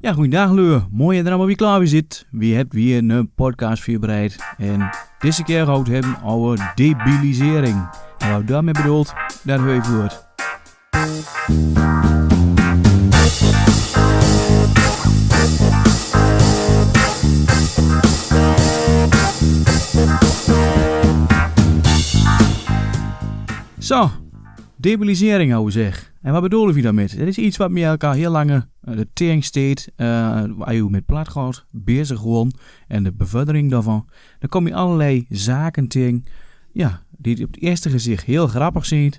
Ja, goeiedag Leur. Mooi dat je er allemaal weer klaar voor zit. We hebben weer een podcast voorbereid. En deze keer gaan we het hebben over debilisering. En wat daarmee bedoelt, dat hoor je voort. Zo, debilisering hou zeg. En wat bedoelen we daarmee? Dat is iets wat met elkaar heel lange de tering steekt, waar je met platgoud bezig gewoon en de bevordering daarvan. Dan kom je allerlei zaken tegen, ja, die op het eerste gezicht heel grappig zijn,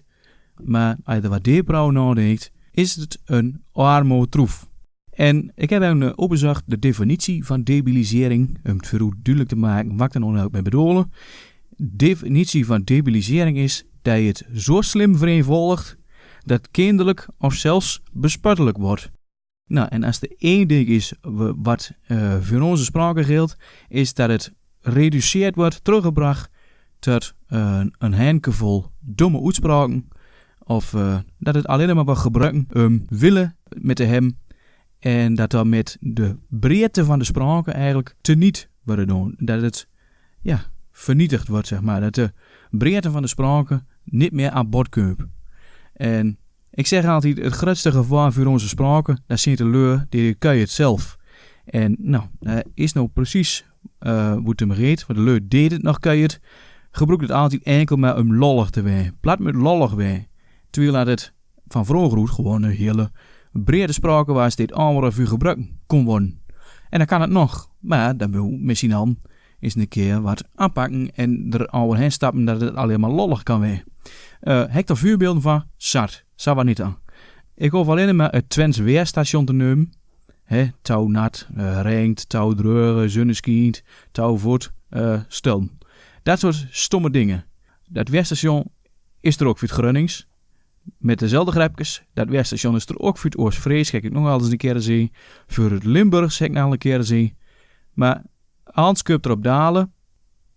maar als je er wat dieper over nadenkt, is het een armoetroef. En ik heb even opgezocht de definitie van debilisering, om het voor u duidelijk te maken wat ik er nou mee bedoelen. De definitie van debilisering is dat je het zo slim vereenvoudigt dat kinderlijk of zelfs bespottelijk wordt. Nou, en als er één ding is wat voor onze sprake geldt, is dat het reduceerd wordt, teruggebracht tot een handjevol domme uitspraken, of dat het alleen maar wordt gebruikt willen met de hem, en dat dan met de breedte van de sprake eigenlijk teniet worden doen. Dat het, ja, vernietigd wordt, zeg maar. Dat de breedte van de sprake niet meer aan bod komt. En ik zeg altijd, het grootste gevaar voor onze sprake, dat zit de leur, die kun je het zelf. En nou, dat is nou precies hoe het hem gaat, want de leur deed het nog kun je het. Gebruikt het altijd enkel maar om lollig te zijn. Plat met lollig zijn. Terwijl dat het van vroeger gewoon een hele brede sprake was, dit allemaal voor gebruiken kon worden. En dan kan het nog, maar dan wil misschien dan eens een keer wat aanpakken en er overheen stappen dat het alleen maar lollig kan zijn. Heb er voorbeelden van? Zat wat niet aan. Ik hoef alleen maar het Twents weerstation te nemen. Touw nat, regent, touw dreuren, zonneschijnt, touw voet, stil. Dat soort stomme dingen. Dat weerstation is er ook voor het Grunnings. Met dezelfde grapjes. Dat weerstation is er ook voor het Oostfries. Kijk ik nog wel eens een keer zien. Voor het Limburg zeg ik nog een keer zien. Maar Hans kunt erop dalen.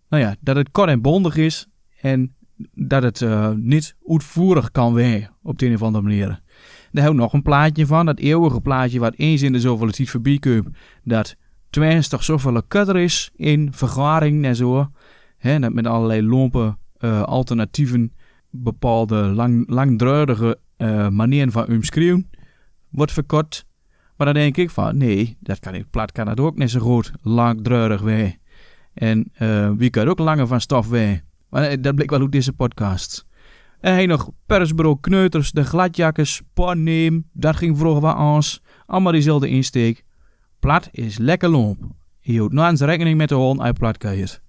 Nou ja, dat het kort en bondig is. En dat het niet uitvoerig kan zijn op de een of andere manier. Daar heb ik nog een plaatje van. Dat eeuwige plaatje wat eens in de zoveel tijd voorbij komt. Dat Twents toch zoveel kutter is in vergaring en zo. Dat met allerlei lompe alternatieven bepaalde langdurige manieren van omschrijven wordt verkort. Maar dan denk ik van, nee, dat kan niet. Plat kan dat ook net zo goed langdurig zijn. En wie kan ook langer van stof zijn. Maar dat blijkt wel uit deze podcast. En hij nog persbureau kneuters, de gladjakkers, porneem, dat ging vroeger wat aan. Allemaal diezelfde insteek. Plat is lekker lomp. Je houdt nou eens rekening met de hond uit plat kuiert.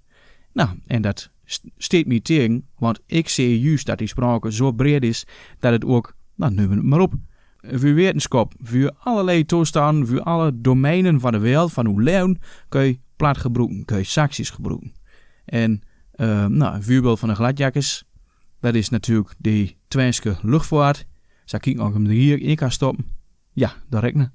Nou, en dat steekt me tegen, want ik zie juist dat die sprake zo breed is, dat het ook, nou neem het maar op, voor wetenschap, voor allerlei toestanden, voor alle domeinen van de wereld, van hoe leeuwen, kun je plat gebruiken, kun je saxies gebruiken. En een voorbeeld van de gladjakkers, dat is natuurlijk de Twentse luchtvaart. Zal ik ook hem hier in kan stoppen? Ja, dat rekenen.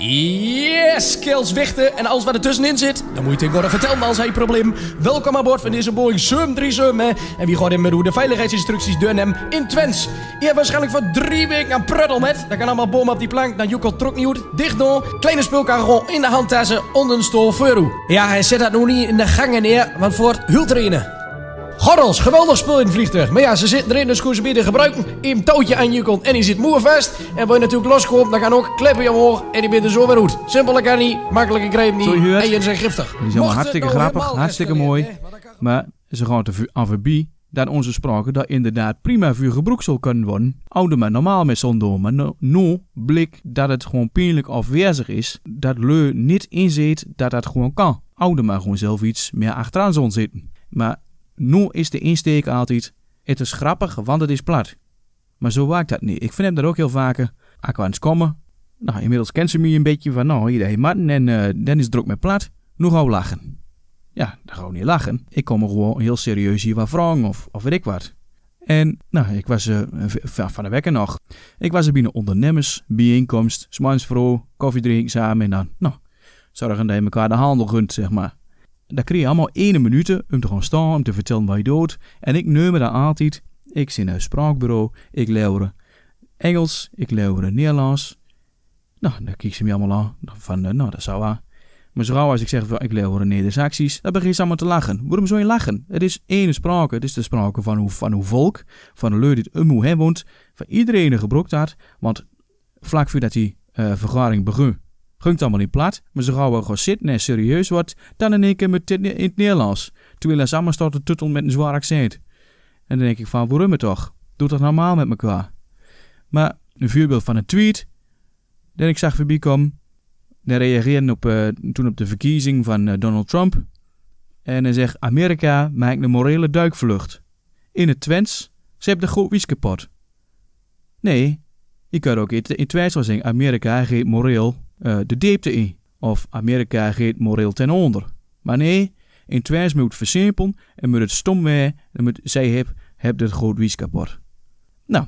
Yes, Kels Wichten en alles wat er tussenin zit, dan moet je tegenwoordig vertellen als hij probleem. Welkom aan boord van deze Boeing 737 en wie gaat in met hoe de veiligheidsinstructies doen hem in Twents. Je hebt waarschijnlijk voor 3 weken aan pruttel met. Dan kan allemaal bomen op die plank, dan joekelt trok niet uit, dicht door, kleine speelkarrel in de handtassen, onder een stoel voor u. Ja, hij zet dat nog niet in de gangen neer, want voor het hultrainen. Gordels, geweldig spul in het vliegtuig. Maar ja, ze zitten erin, dus kunnen ze bieden gebruiken. Een touwtje aan je kont en die zit moe vast. En wil je natuurlijk loskomen, dan gaan ook kleppen je omhoog en die bent er zo weer uit. Simpel kan niet, makkelijke greep niet. En je zijn giftig. Die is allemaal hartstikke grappig, hartstikke mooi. Maar ze gaan er aan voorbij dat onze sprake daar inderdaad prima voor gebruikt zal kunnen worden. Oude maar normaal met zo'n doel. Maar nu blik dat het gewoon pijnlijk afwezig is. Dat leur niet inzet dat dat gewoon kan. Oude maar gewoon zelf iets meer achteraan zullen zitten. Maar nu is de insteek altijd, het is grappig, want het is plat. Maar zo werkt dat niet. Ik vind hem daar ook heel vaker, als ik aan het komen. Nou, inmiddels kent ze me een beetje van, nou, hier matten en dan is het ook met plat. Nu gaan we lachen. Ja, dan gaan we niet lachen. Ik kom er gewoon heel serieus hier wat vragen of weet ik wat. En, nou, ik was van de wekker nog. Ik was er binnen ondernemersbijeenkomst, 's morgens vroeg, koffie drinken samen en dan, nou, zorgen dat je elkaar de handel gunt, zeg maar. Daar kreeg je allemaal 1 minuut om te gaan staan, om te vertellen wat je doet. En ik neem me daar altijd Ik zit naar een spraakbureau, ik leer Engels, ik leer Nederlands. Nou, dan kijken ze me allemaal aan. Van, dat zou wel. Maar zo gauw als ik zeg, ik leer Neder-Saxisch, dan beginnen ze allemaal te lachen. Waarom zou je lachen? Het is één sprake. Het is de sprake van uw volk, van de lui die het hoe woont, van iedereen gebruikt dat. Want vlak voordat die vergadering begon, ging het allemaal niet plat. Maar zo gauw we gaan zitten en serieus wordt, dan in één keer met in het Nederlands. Terwijl ze allemaal staat te tuttelen met een zwaar accent. En dan denk ik van, waarom het toch? Doe dat normaal met elkaar. Maar een voorbeeld van een tweet, dat ik zag voorbij komen. Hij reageerde toen op de verkiezing van Donald Trump. En hij zegt, Amerika maakt een morele duikvlucht. In het Twents, ze hebben de goed wies kapot. Nee, je kan ook in het Twents wel zeggen, Amerika geeft moreel de diepte in. Of Amerika geeft moreel ten onder. Maar nee, in het Twents moet het versimpelen en moet het stom zijn. Dan moet zij heb het goed wies kapot. Nou,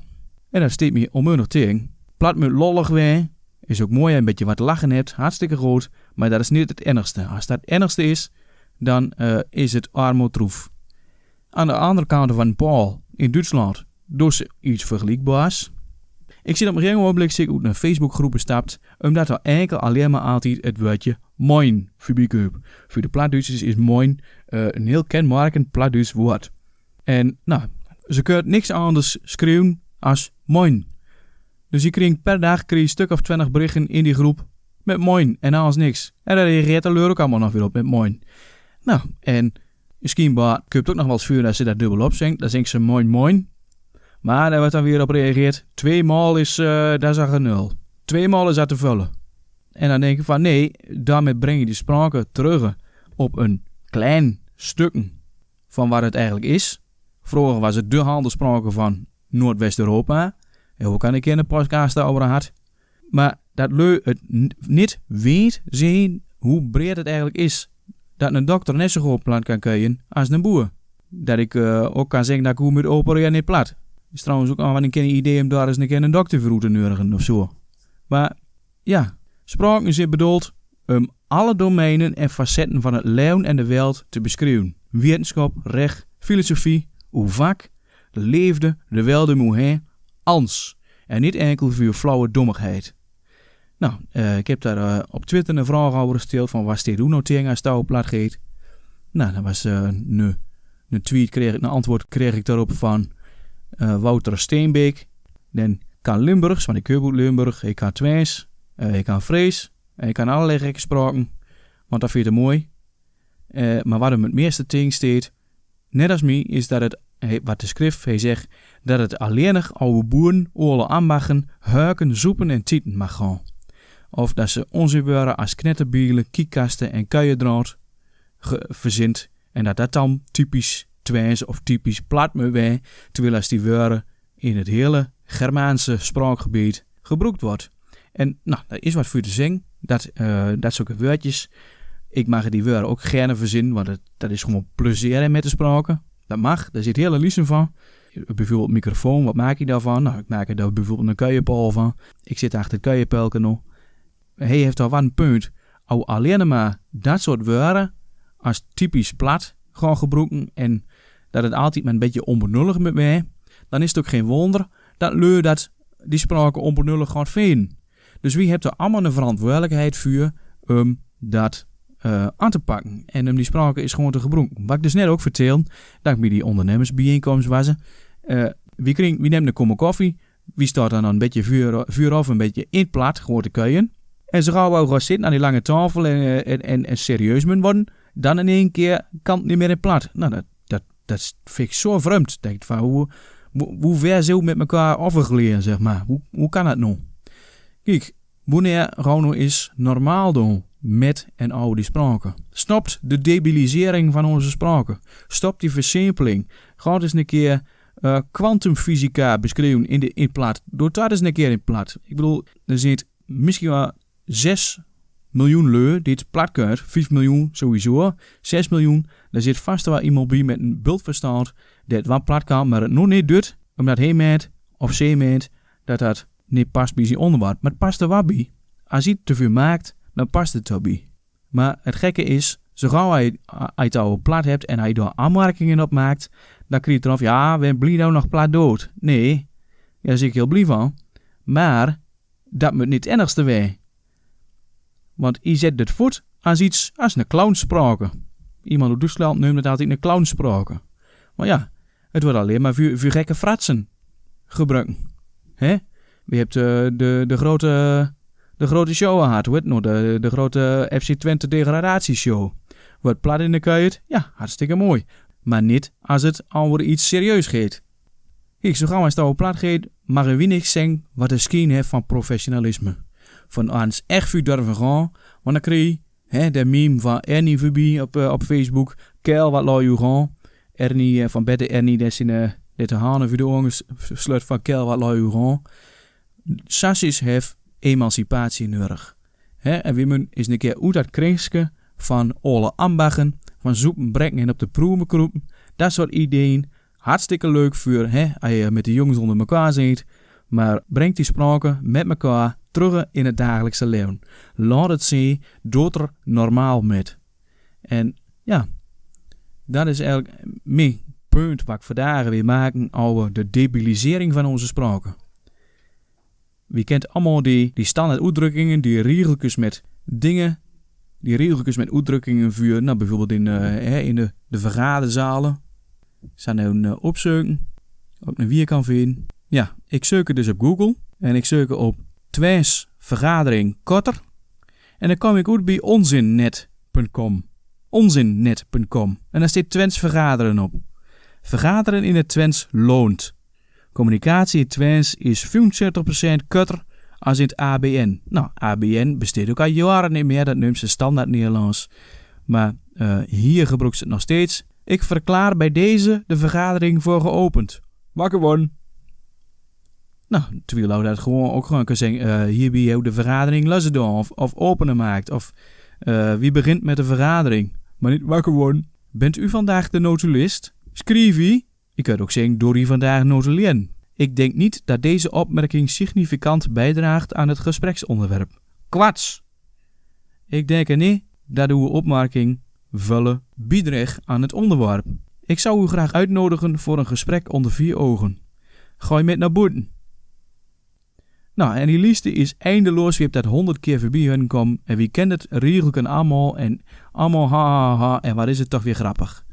en dat steekt me onmiddellijk tegen. Plat moet lollig zijn. Is ook mooi, een beetje wat te lachen hebt, hartstikke goed, maar dat is niet het ergste. Als dat het ergste is, dan is het armoedroef. Aan de andere kant van Paul, in Duitsland, doet ze iets vergelijkbaars. Ik zie op mijn ogenblik uit naar Facebookgroepen stapt, omdat er enkel alleen maar altijd het woordje moin voorbij komt. Voor de Platduitsers is moin een heel kenmerkend Platduits woord. En nou, ze kunnen niks anders schreeuwen als moin. Dus je kreeg per dag een stuk of 20 berichten in die groep met moin en alles niks. En daar reageert de leur ook allemaal nog weer op met moin. Nou, en misschien kun je het ook nog wel eens vuren als ze dat dubbel opzingt. Dan zingt ze moin moin. Maar daar wordt dan weer op reageerd. 2 maal is, dat is een 0. 2 maal is dat te vullen. En dan denk ik van nee, daarmee breng je die sprake terug op een klein stukje van wat het eigenlijk is. Vroeger was het de handelssprake van Noordwest-Europa. Hoe kan ik in de podcast daarover had. Maar dat lui het niet weet zien hoe breed het eigenlijk is. Dat een dokter net zo goed plat kan krijgen als een boer. Dat ik ook kan zeggen dat ik hoe moet opereren niet plat. Is trouwens ook al een keer een idee om daar eens een keer een dokter voor te nurigen of zo. Maar ja, spraken is bedoeld om alle domeinen en facetten van het leven en de wereld te beschrijven. Wetenschap, recht, filosofie, uw vak, de leefde, de welde moe ans. En niet enkel voor flauwe dommigheid. Nou, ik heb daar op Twitter een vraag over gesteld van wat steekt u nou tegen als het plat gaat. Nou, dat was een tweet, een antwoord kreeg ik daarop van Wouter Steenbeek. Dan kan Limburgs, want ik heb uit Limburg, ik kan Twents, ik kan Fries, ik kan allerlei gekke spraken, want dat vind ik mooi. Maar wat hem het meeste tegen steekt, net als mij, is dat het, wat de schrift, hij zegt, dat het alleen nog oude boeren, alle ambachten, huiken, zoepen en tieten mag gaan. Of dat ze onzin worden als knetterbielen, kiekkasten en kuiendraad verzint. En dat dan typisch Twents of typisch plat moet zijn, terwijl als die woorden in het hele Germaanse spraakgebied gebruikt wordt. En nou, daar is wat voor te zeggen, dat soort woordjes. Ik mag die woorden ook gerne verzinnen, want dat is gewoon plezier met de spraken. Dat mag, daar zit hele liefde van. Bijvoorbeeld microfoon, wat maak je daarvan? Nou, ik maak er daar bijvoorbeeld een kuienpaal van. Ik zit achter het kuienpelken nog. Hij heeft al wel een punt. Als alleen maar dat soort woorden als typisch plat gaan gebruiken en dat het altijd maar een beetje onbenullig met mij, dan is het ook geen wonder dat lui dat die spraken onbenullig gaat vinden. Dus wie heeft er allemaal een verantwoordelijkheid voor om dat aan te pakken. En om die sprake is gewoon te gebruiken. Wat ik dus net ook vertel, dat ik bij die ondernemersbijeenkomst was. Wie neemt een kom koffie, wie staat dan een beetje vuur af, een beetje in het plat, gewoon te kuien. En zo gauw we gaan zitten aan die lange tafel en serieus moeten worden, dan in één keer kan het niet meer in plat. Nou, dat vind ik zo vreemd. Denk ik van, hoe ver zijn we met elkaar overgeleden, zeg maar. Hoe kan dat nou? Kijk, wanneer Rauno is normaal doen met en oude die spraken. Stopt de debilisering van onze spraken. Stop die versimpeling. Ga eens een keer kwantumfysica beschrijven in het plat. Doe dat eens een keer in plat. Ik bedoel, er zit misschien wel 6 miljoen lui die het plat kunt. 5 miljoen sowieso. 6 miljoen. Daar zit vast wel iemand bij met een bultverstand dat het wel plat kan, maar het nog niet doet, omdat hij meent of zij meent dat niet past bij zijn onderwerp. Maar het past er wel bij. Als hij het te veel maakt, dan past het er bij. Maar het gekke is, zo gauw hij het oude plat hebt en hij daar aanmerkingen op maakt, Dan krijg je eraf, ja, we blij nou nog plat dood. Nee, daar zie ik heel blij van. Maar dat moet niet het enigste wij. Want je zet het voet als iets als een clownspraken. Iemand uit Duitsland noemt het altijd een clownspraken. Maar ja, het wordt alleen maar voor gekke fratsen gebruiken. Hè? We hebben de grote show gehad, weet nog, de grote FC Twente degradatieshow. Wordt plat in de kuit, ja, hartstikke mooi. Maar niet als het over iets serieus gaat. Kijk, zo gauw als het over plat gaat, mag er weinig zeggen wat de schijn heeft van professionalisme. Van ons echt vuur durven gaan, want dan krijg je de meme van Ernie voorbij op Facebook. Kerel, wat laat je gaan. Ernie van Bette Ernie, dat is in de hanen voor de ogen sluit van Kerel, wat laat je gaan. Sassis heeft emancipatie nodig. En we moeten eens een keer uit dat kringske van alle ambachten, van zoeken, brengen en op de proemen kroepen. Dat soort ideeën, hartstikke leuk voor als je met de jongens onder elkaar zit. Maar breng die spraken met elkaar terug in het dagelijkse leven. Laat het zien, doet er normaal met. En ja, dat is eigenlijk mijn punt wat ik vandaag weer maken over de debilisering van onze spraken. Wie kent allemaal die standaard uitdrukkingen, die regeltjes met dingen, die regeltjes met uitdrukkingen voor, nou bijvoorbeeld in de vergaderzalen. Zijn nou opzoeken, ook een wie kan vinden. Ja, ik zoek het dus op Google en ik zoek op Twents vergadering korter. En dan kom ik uit bij onzinnet.com. Onzinnet.com. En daar staat Twents vergaderen op. Vergaderen in het Twents loont. Communicatie in Twents is 75% korter als in het ABN. Nou, ABN bestaat ook al jaren niet meer, dat noemt ze standaard Nederlands. Maar hier gebruikt ze het nog steeds. Ik verklaar bij deze de vergadering voor geopend. Wakker worden. Nou, terwijl je dat ook gewoon kan zeggen, hierbij je de vergadering lossen doen of openen maakt. Of wie begint met de vergadering. Maar niet wakker worden. Bent u vandaag de notulist? Schrijf ie. Ik kan ook zeggen, door u vandaag notulien. Ik denk niet dat deze opmerking significant bijdraagt aan het gespreksonderwerp. Kwats! Ik denk er niet dat uw opmerking vullen bijdraagt aan het onderwerp. Ik zou u graag uitnodigen voor een gesprek onder 4 ogen. Ga je met naar buiten. Nou, en die lijst is eindeloos. Wie hebt dat 100 keer voorbij komen. En wie kent het regelken allemaal. En allemaal ha. En wat is het toch weer grappig.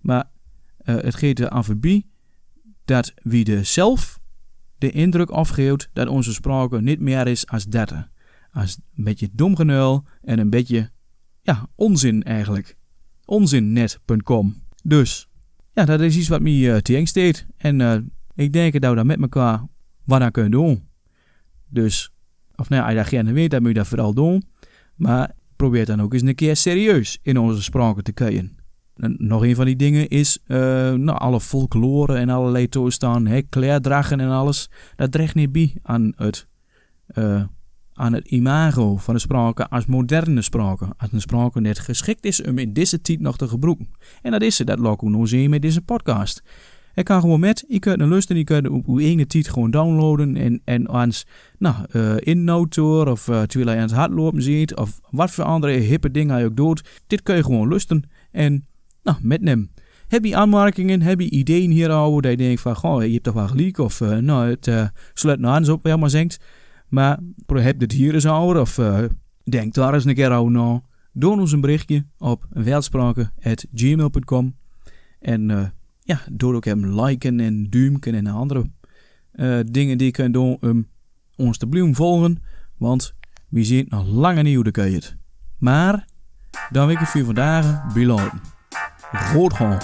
Maar het gaat er aan voorbij dat wie er zelf de indruk afgeeft dat onze sprake niet meer is als dat. Als een beetje domgenul en een beetje, ja, onzin eigenlijk. Onzinnet.com. Dus, ja, dat is iets wat mij te eng steekt. En ik denk dat we daar met elkaar wat aan kunnen doen. Dus, of nou, als je dat gerne weet, dan moet je dat vooral doen. Maar probeer dan ook eens een keer serieus in onze spraken te kijken. En nog een van die dingen is, alle folklore en allerlei toestanden, kleerdragen en alles. Dat draagt niet bij aan het imago van de sprake als moderne sprake. Als een sprake net geschikt is om in deze tijd nog te gebruiken. En dat is het, dat laat ik nou zien met deze podcast. Ik kan gewoon je kunt een lusten, je kunt op uw ene tijd gewoon downloaden en ans in Notor of terwijl je aan het hardlopen ziet of wat voor andere hippe dingen je ook doet. Dit kun je gewoon lusten en metnemen. Heb je aanmerkingen, heb je ideeën hierover dat je denkt van, goh, je hebt toch wel gelijk of het sluit nou aan, zo op maar zegt. Maar heb het hier eens over of denk daar eens een keer over na. Doe ons een berichtje op weltspraken@gmail.com en doe ook hem liken en duimen en andere dingen die je kunt doen om ons te blijven volgen, want we zien nog lange niet hoe de kun je het. Maar dan wil ik het voor vandaag beloten. Goed gaan.